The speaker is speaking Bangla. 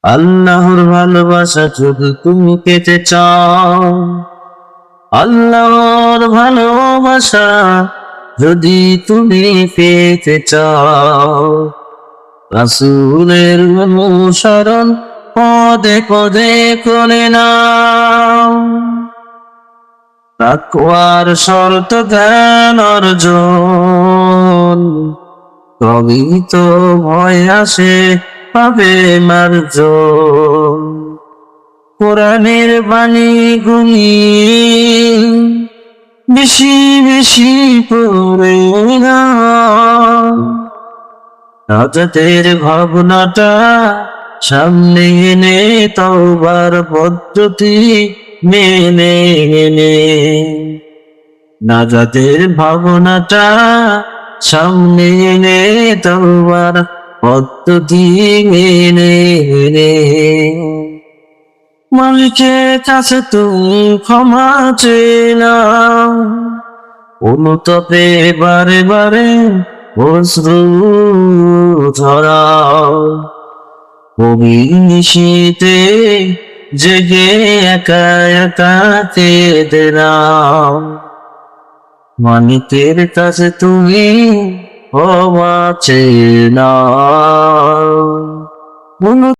আল্লাহর ভালোবাসা যদি তুমি পেতে চাও, আল্লাহর ভালোবাসা যদি তুমি পেতে চাও, রাসূলের অনুসরণ পদে পদে করে নাও। তাকওয়ার শর্ত জ্ঞান অর্জন, তবেই তো ভয় আসে পাবে মার্জন। কোরআনের বাণী গুনি বেশি বেশি পড়ে নাও। নাজাতের ভাবনাটা সামনে এনে তওবার পদ্ধতি মেনে এনে, নাজাতের ভাবনাটা সামনে এনে তওবার পদ্ধতি মেনে এনে, মালিকের কাছে তুমি ক্ষমা চেয়ে নাও। অনুতপে বারে বারে অশ্রু ঝরাও। গভীর নিশীথে জেগে একা একা কেঁদে নাও। মালিকের কাছে তুমি ক্ষমা চেয়ে নাও।